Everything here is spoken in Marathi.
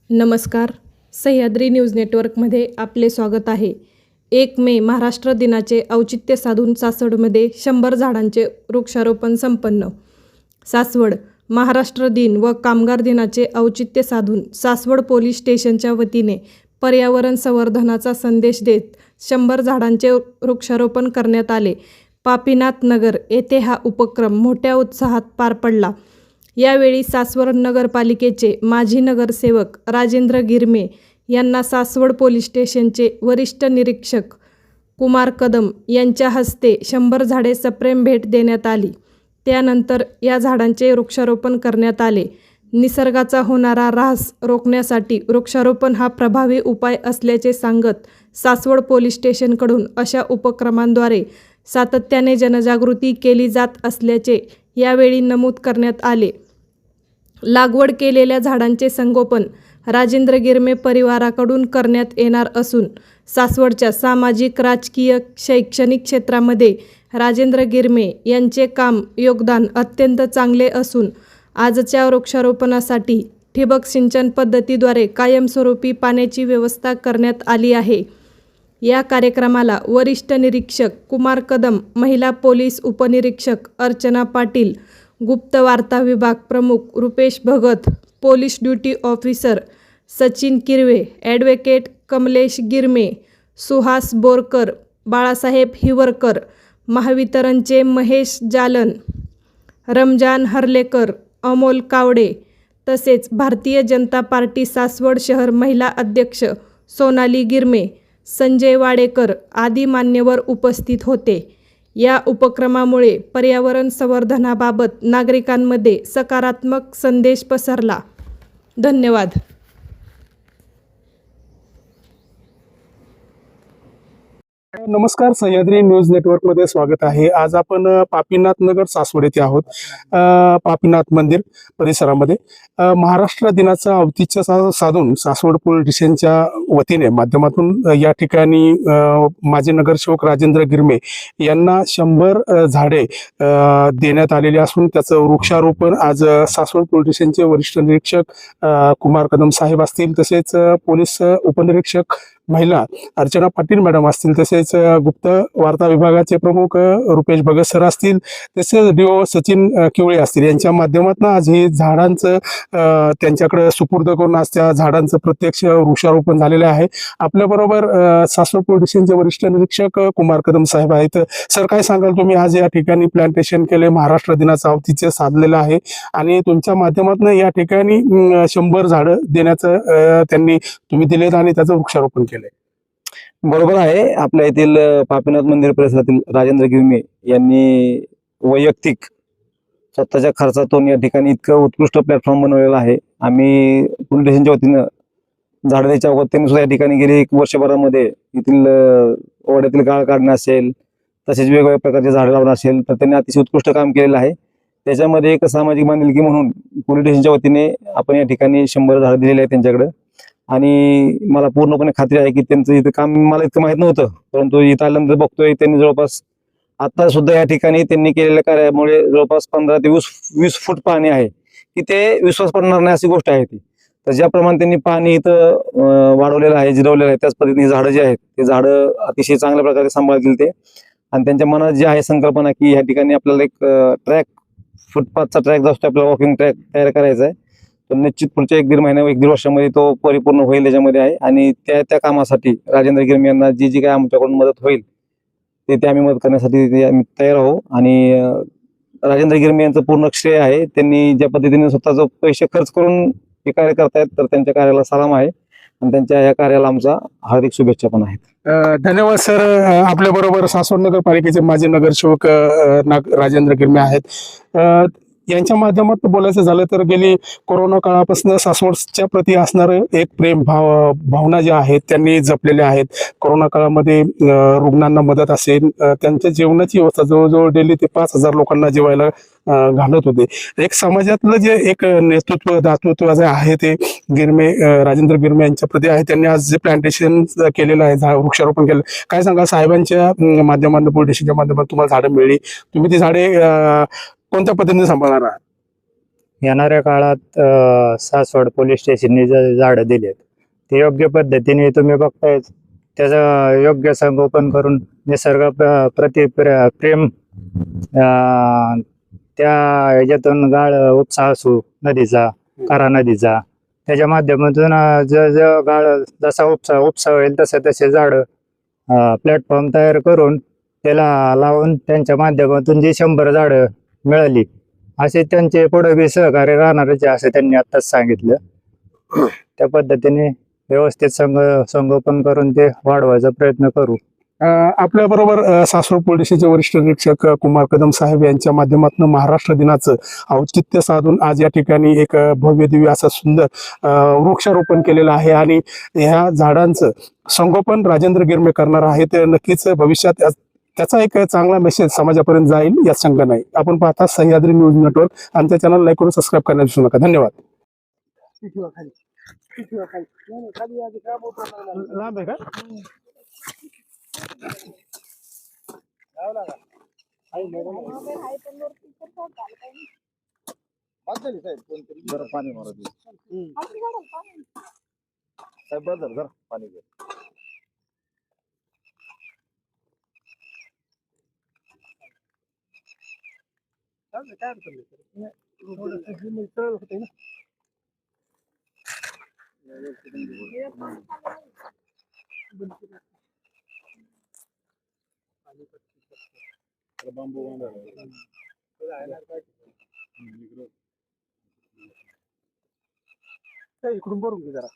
नमस्कार. सह्याद्री न्यूज नेटवर्कमध्ये आपले स्वागत आहे. 1 मे महाराष्ट्र दिनाचे औचित्य साधून सासवडमध्ये 100 झाडांचे वृक्षारोपण संपन्न. सासवड महाराष्ट्र दिन व कामगार दिनाचे औचित्य साधून सासवड पोलीस स्टेशनच्या वतीने पर्यावरण संवर्धनाचा संदेश देत 100 झाडांचे वृक्षारोपण करण्यात आले. पापीनाथ नगर येथे हा उपक्रम मोठ्या उत्साहात पार पडला. यावेळी सासवड नगरपालिकेचे माजी नगरसेवक राजेंद्र गिरमे यांना सासवड पोलीस स्टेशनचे वरिष्ठ निरीक्षक कुमार कदम यांच्या हस्ते 100 झाडे सप्रेम भेट देण्यात आली. त्यानंतर या झाडांचे वृक्षारोपण करण्यात आले. निसर्गाचा होणारा ऱ्हास रोखण्यासाठी वृक्षारोपण हा प्रभावी उपाय असल्याचे सांगत सासवड पोलीस स्टेशनकडून अशा उपक्रमांद्वारे सातत्याने जनजागृती केली जात असल्याचे यावेळी नमूद करण्यात आले. लागवड केलेल्या झाडांचे संगोपन राजेंद्र गिरमे परिवाराकडून करण्यात येणार असून सासवडच्या सामाजिक, राजकीय, शैक्षणिक क्षेत्रामध्ये राजेंद्र गिरमे यांचे योगदान अत्यंत चांगले असून आजच्या वृक्षारोपणासाठी ठिबक सिंचन पद्धतीद्वारे कायमस्वरूपी पाण्याची व्यवस्था करण्यात आली आहे. या कार्यक्रमाला वरिष्ठ निरीक्षक कुमार कदम, महिला पोलीस उपनिरीक्षक अर्चना पाटील, गुप्त वार्ता विभाग प्रमुख Rupesh Bhagat, police duty officer Sachin Kirve, advocate Kamlesh Girme, Suhas Borkar, Balasaheb Hiwarkar, महावितरणचे महेश जालन, रमजान हर्लेकर, अमोल कावडे तसेच भारतीय जनता पार्टी सासवड शहर महिला अध्यक्ष सोनाली गिरमे, संजय वाडेकर आदी मान्यवर उपस्थित होते. या उपक्रमामुळे पर्यावरण संवर्धनाबाबत नागरिकांमध्ये सकारात्मक संदेश पसरला. धन्यवाद. नमस्कार. सह्याद्री न्यूज नेटवर्कमध्ये स्वागत आहे. आज आपण पापीनाथ नगर सासवड येथे आहोत. पापीनाथ मंदिर परिसरामध्ये महाराष्ट्र दिनाचा औचित्य साधून सासवड पोलीस स्टेशनच्या वतीने माध्यमातून या ठिकाणी माजी नगरसेवक राजेंद्र गिरमे यांना 100 झाडे देण्यात आलेली असून त्याचं वृक्षारोपण आज सासवड पोलीस स्टेशनचे वरिष्ठ निरीक्षक कुमार कदम साहेब असतील, तसेच पोलीस उपनिरीक्षक महिला अर्चना पाटील मॅडम असतील, तसेच गुप्त वार्ता विभागाचे प्रमुख रुपेश भगत सर असतील, तसेच डीओ सचिन किवळे असतील यांच्या माध्यमातून आज हे झाडांचं त्यांच्याकडे सुपूर्द करून आज त्या झाडांचं प्रत्यक्ष वृक्षारोपण झालेलं आहे. आपल्याबरोबर सासवड पोलीस स्टेशनचे वरिष्ठ निरीक्षक कुमार कदम साहेब आहेत. सर, काय सांगाल तुम्ही? आज या ठिकाणी प्लांटेशन केले, महाराष्ट्र दिनाचं औचित्य साधलेलं आहे आणि तुमच्या माध्यमातून या ठिकाणी 100 झाडं देण्याचं तुम्ही दिलेत आणि त्याचं वृक्षारोपण केलं. बरोबर आहे. आपल्या येथील पापीनाथ मंदिर परिसरातील राजेंद्र गिरमे यांनी वैयक्तिक स्वतःच्या खर्चातून या ठिकाणी इतकं उत्कृष्ट प्लॅटफॉर्म बनवलेला आहे. आम्ही पोलीस स्टेशनच्या वतीनं झाडं द्यायच्या अगोदर त्यांनी सुद्धा या ठिकाणी गेले 1 वर्षभरामध्ये येथील ओढ्यातील गाळ काढणं असेल, तसेच वेगवेगळ्या प्रकारचे झाडं लावणं असेल, तर त्यांनी अतिशय उत्कृष्ट काम केलेलं आहे. त्याच्यामध्ये एक सामाजिक बांधिलकी म्हणून पोलीस स्टेशनच्या वतीने आपण या ठिकाणी 100 झाडं दिलेली आहेत त्यांच्याकडे. आणि मला पूर्णपणे खात्री आहे की त्यांचं इथं काम मला इतकं माहित नव्हतं, परंतु इथं आल्यानंतर बघतोय त्यांनी जवळपास आता सुद्धा या ठिकाणी त्यांनी केलेल्या कार्यामुळे जवळपास 15 ते 20 फूट पाणी आहे की ते विश्वास पडणार नाही अशी गोष्ट आहे ती. तर ज्याप्रमाणे त्यांनी पाणी इथं वाढवलेलं आहे, जिरवलेलं आहे, त्याच पद्धतीने झाडं जे आहेत ते झाडं अतिशय चांगल्या प्रकारे सांभाळतील ते. आणि त्यांच्या मनात जी आहे संकल्पना की ह्या ठिकाणी आपल्याला एक फुटपाथचा ट्रॅक जो असतो, आपल्याला वॉकिंग ट्रॅक तयार करायचा आहे, तर निश्चित पुढच्या 1-1.5 महिन्या 1-1.5 वर्षामध्ये तो परिपूर्ण होईल त्याच्यामध्ये आहे. आणि त्या कामासाठी राजेंद्र गिरमे यांना जी काही आमच्याकडून मदत होईल ते आम्ही मदत करण्यासाठी आम्ही तयार आहोत. आणि राजेंद्र गिरमे यांचं पूर्ण श्रेय आहे. त्यांनी ज्या पद्धतीने स्वतःचं पैसे खर्च करून हे कार्य करतायत, तर त्यांच्या कार्याला सलाम आहे आणि त्यांच्या या कार्याला आमचा हार्दिक शुभेच्छा पण आहेत. धन्यवाद सर. आपल्या बरोबर सासवड नगरपालिकेचे माजी नगरसेवक राजेंद्र गिरमे आहेत. यांच्या माध्यमातून बोलायचं झालं तर गेली कोरोना काळापासून सासवडच्या प्रती असणारं एक प्रेम भावना ज्या आहेत त्यांनी जपलेल्या आहेत. कोरोना काळामध्ये रुग्णांना मदत असेल, त्यांच्या जेवणाची व्यवस्था जवळजवळ डेली ते 5,000 लोकांना जेवायला घालत होते. एक समाजातलं जे एक नेतृत्व दातृत्व जे आहे ते राजेंद्र गिरमे यांच्या प्रती आहे. त्यांनी आज जे प्लांटेशन केलेलं आहे, वृक्षारोपण केलं, काय सांगा? साहेबांच्या माध्यमातून, पोलीस स्टेशनच्या माध्यमातून तुम्हाला झाडं मिळली, तुम्ही ती झाडे कोणत्या पद्धतीने सांभाळणार आहात? येणाऱ्या काळात सासवड पोलीस स्टेशनने जे झाडं दिलेत ते योग्य पद्धतीने तुम्ही बघताय, त्याचं योग्य संगोपन करून निसर्ग प्रति प्रेम त्या ह्याच्यातून गाळ उपसा असू नदीचा, करा नदीचा, त्याच्या माध्यमातून गाळ जसा उपसा होईल तसे तसे झाड प्लॅटफॉर्म तयार करून त्याला लावून त्यांच्या माध्यमातून जी 100 झाडं मिळाली असे त्यांचे पुढे बी सहकार्य राहणारच आहे असं त्यांनी आत्ताच सांगितलं. त्या पद्धतीने व्यवस्थित संगोपन करून ते वाढवायचा प्रयत्न करू. आपल्या बरोबर सासवड पोलिसचे वरिष्ठ निरीक्षक कुमार कदम साहेब यांच्या माध्यमातून महाराष्ट्र दिनाचं औचित्य साधून आज या ठिकाणी एक भव्य दिव्य असं सुंदर वृक्षारोपण केलेलं आहे आणि ह्या झाडांचं संगोपन राजेंद्र गिरमे करणार आहे. ते नक्कीच भविष्यात त्याचा एक चांगला मेसेज समाजापर्यंत जाईल यात शंका नाही. आपण पाहता सह्याद्री न्यूज नेटवर्क. आमच्या चॅनल लाईक करून सबस्क्राईब करण्यास विसरू नका. धन्यवाद. लांब आहे का? पाणी मारा साहेब, जरा पाणी घ्या. काय अडचण नाही. इकडून भरून घे जरा.